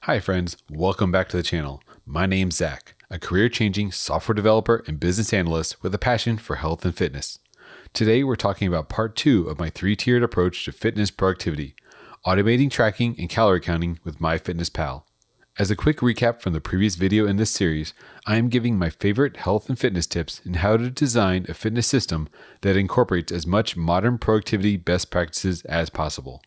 Hi friends, welcome back to the channel. My name's Zach, a career-changing software developer and business analyst with a passion for health and fitness. Today we're talking about part 2 of my 3-tiered approach to fitness productivity, automating tracking and calorie counting with MyFitnessPal. As a quick recap from the previous video in this series, I am giving my favorite health and fitness tips and how to design a fitness system that incorporates as much modern productivity best practices as possible.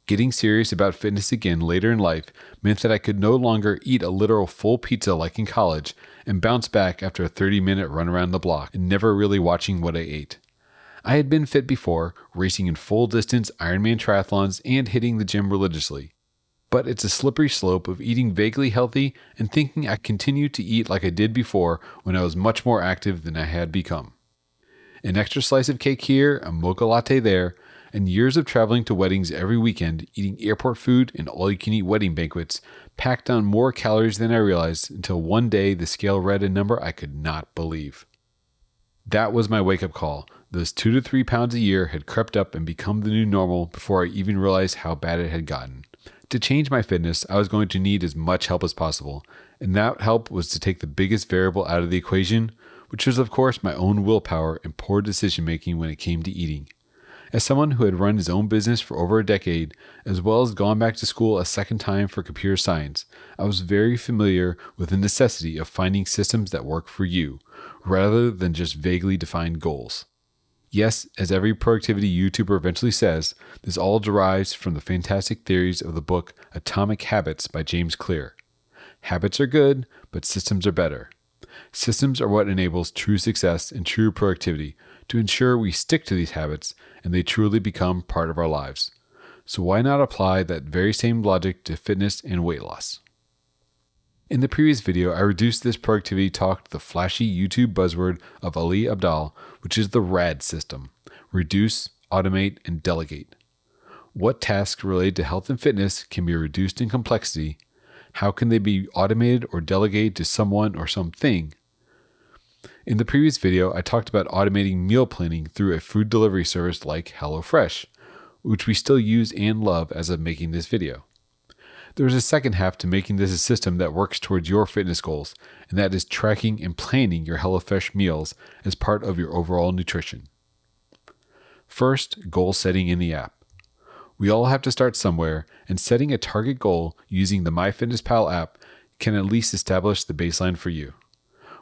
Getting serious about fitness again later in life meant that I could no longer eat a literal full pizza like in college and bounce back after a 30-minute run around the block and never really watching what I ate. I had been fit before, racing in full-distance Ironman triathlons and hitting the gym religiously. But it's a slippery slope of eating vaguely healthy and thinking I continue to eat like I did before when I was much more active than I had become. An extra slice of cake here, a mocha latte there, and years of traveling to weddings every weekend, eating airport food and all-you-can-eat wedding banquets, packed on more calories than I realized until one day the scale read a number I could not believe. That was my wake-up call. Those 2 to 3 pounds a year had crept up and become the new normal before I even realized how bad it had gotten. To change my fitness, I was going to need as much help as possible, and that help was to take the biggest variable out of the equation, which was of course my own willpower and poor decision-making when it came to eating. As someone who had run his own business for over a decade, as well as gone back to school a second time for computer science, I was very familiar with the necessity of finding systems that work for you, rather than just vaguely defined goals. Yes, as every productivity YouTuber eventually says, this all derives from the fantastic theories of the book Atomic Habits by James Clear. Habits are good, but systems are better. Systems are what enables true success and true productivity to ensure we stick to these habits and they truly become part of our lives. So why not apply that very same logic to fitness and weight loss? In the previous video, I reduced this productivity talk to the flashy YouTube buzzword of Ali Abdaal, which is the RAD system: reduce, automate, and delegate. What tasks related to health and fitness can be reduced in complexity? How can they be automated or delegated to someone or something? In the previous video, I talked about automating meal planning through a food delivery service like HelloFresh, which we still use and love as of making this video. There is a second half to making this a system that works towards your fitness goals, and that is tracking and planning your HelloFresh meals as part of your overall nutrition. First, goal setting in the app. We all have to start somewhere, and setting a target goal using the MyFitnessPal app can at least establish the baseline for you.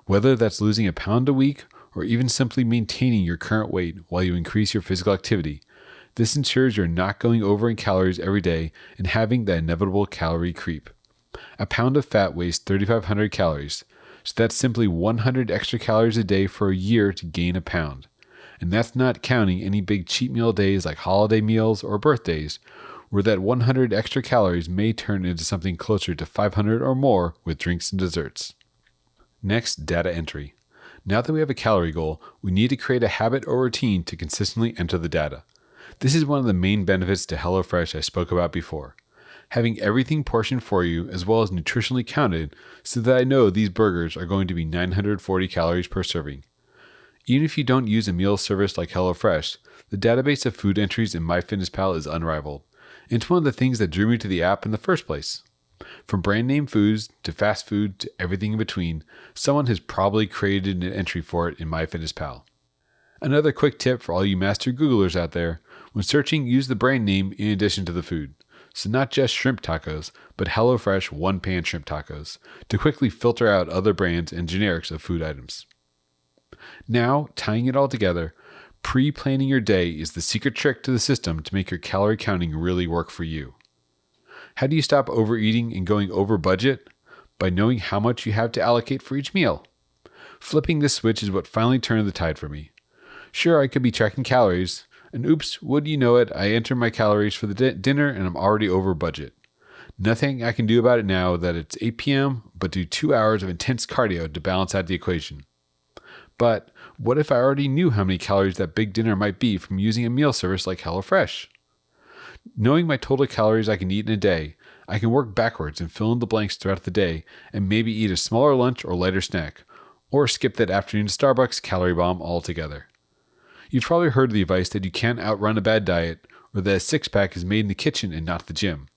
Whether that's losing a pound a week or even simply maintaining your current weight while you increase your physical activity, this ensures you're not going over in calories every day and having the inevitable calorie creep. A pound of fat weighs 3,500 calories, so that's simply 100 extra calories a day for a year to gain a pound. And that's not counting any big cheat meal days like holiday meals or birthdays, where that 100 extra calories may turn into something closer to 500 or more with drinks and desserts. Next, data entry. Now that we have a calorie goal, we need to create a habit or routine to consistently enter the data. This is one of the main benefits to HelloFresh I spoke about before. Having everything portioned for you as well as nutritionally counted so that I know these burgers are going to be 940 calories per serving. Even if you don't use a meal service like HelloFresh, the database of food entries in MyFitnessPal is unrivaled. And it's one of the things that drew me to the app in the first place. From brand name foods to fast food to everything in between, someone has probably created an entry for it in MyFitnessPal. Another quick tip for all you master Googlers out there: when searching, use the brand name in addition to the food. So not just shrimp tacos, but HelloFresh one-pan shrimp tacos, to quickly filter out other brands and generics of food items. Now, tying it all together, pre-planning your day is the secret trick to the system to make your calorie counting really work for you. How do you stop overeating and going over budget? By knowing how much you have to allocate for each meal. Flipping this switch is what finally turned the tide for me. Sure, I could be tracking calories, and oops, would you know it, I enter my calories for the dinner and I'm already over budget. Nothing I can do about it now that it's 8 p.m., but do 2 hours of intense cardio to balance out the equation. But what if I already knew how many calories that big dinner might be from using a meal service like HelloFresh? Knowing my total calories I can eat in a day, I can work backwards and fill in the blanks throughout the day and maybe eat a smaller lunch or lighter snack, or skip that afternoon Starbucks calorie bomb altogether. You've probably heard the advice that you can't outrun a bad diet, or that a six-pack is made in the kitchen and not the gym.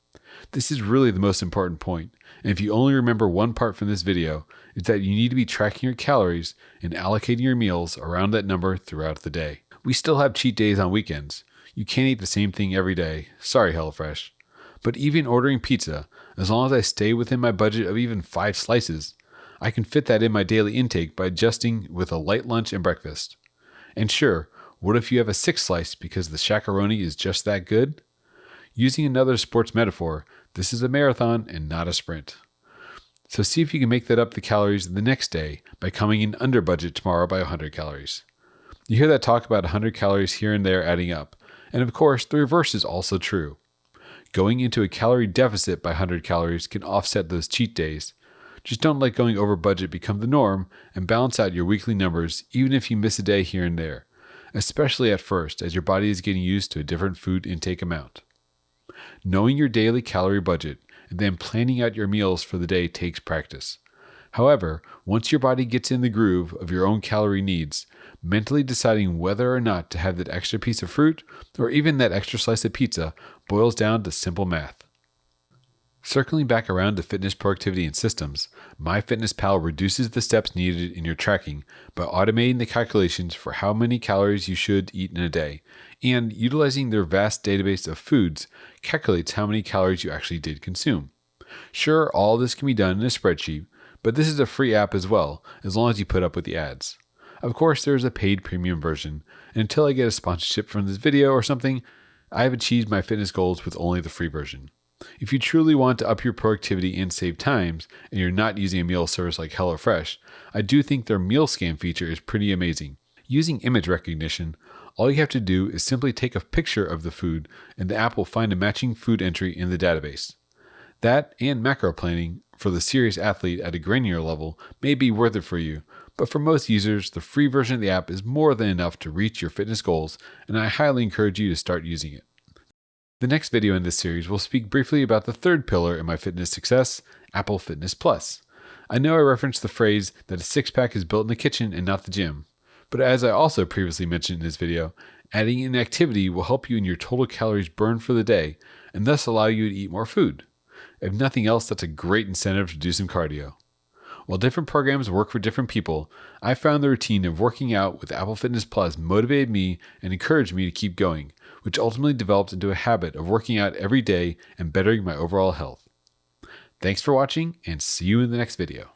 This is really the most important point, and if you only remember one part from this video, it's that you need to be tracking your calories and allocating your meals around that number throughout the day. We still have cheat days on weekends. You can't eat the same thing every day. Sorry, HelloFresh. But even ordering pizza, as long as I stay within my budget of even 5 slices, I can fit that in my daily intake by adjusting with a light lunch and breakfast. And sure, what if you have a 6th slice because the shakaroni is just that good? Using another sports metaphor, this is a marathon and not a sprint. So see if you can make that up the calories the next day by coming in under budget tomorrow by 100 calories. You hear that talk about 100 calories here and there adding up, and of course the reverse is also true. Going into a calorie deficit by 100 calories can offset those cheat days. Just don't let going over budget become the norm and balance out your weekly numbers even if you miss a day here and there, especially at first as your body is getting used to a different food intake amount. Knowing your daily calorie budget and then planning out your meals for the day takes practice. However, once your body gets in the groove of your own calorie needs, mentally deciding whether or not to have that extra piece of fruit or even that extra slice of pizza boils down to simple math. Circling back around to fitness, productivity, and systems, MyFitnessPal reduces the steps needed in your tracking by automating the calculations for how many calories you should eat in a day, and utilizing their vast database of foods calculates how many calories you actually did consume. Sure, all this can be done in a spreadsheet, but this is a free app as well, as long as you put up with the ads. Of course, there is a paid premium version, and until I get a sponsorship from this video or something, I have achieved my fitness goals with only the free version. If you truly want to up your productivity and save times, and you're not using a meal service like HelloFresh, I do think their meal scan feature is pretty amazing. Using image recognition, all you have to do is simply take a picture of the food, and the app will find a matching food entry in the database. That and macro planning for the serious athlete at a granular level may be worth it for you, but for most users, the free version of the app is more than enough to reach your fitness goals, and I highly encourage you to start using it. The next video in this series will speak briefly about the third pillar in my fitness success, Apple Fitness Plus. I know I referenced the phrase that a six-pack is built in the kitchen and not the gym, but as I also previously mentioned in this video, adding an activity will help you in your total calories burned for the day, and thus allow you to eat more food. If nothing else, that's a great incentive to do some cardio. While different programs work for different people, I found the routine of working out with Apple Fitness Plus motivated me and encouraged me to keep going, which ultimately developed into a habit of working out every day and bettering my overall health. Thanks for watching, and see you in the next video.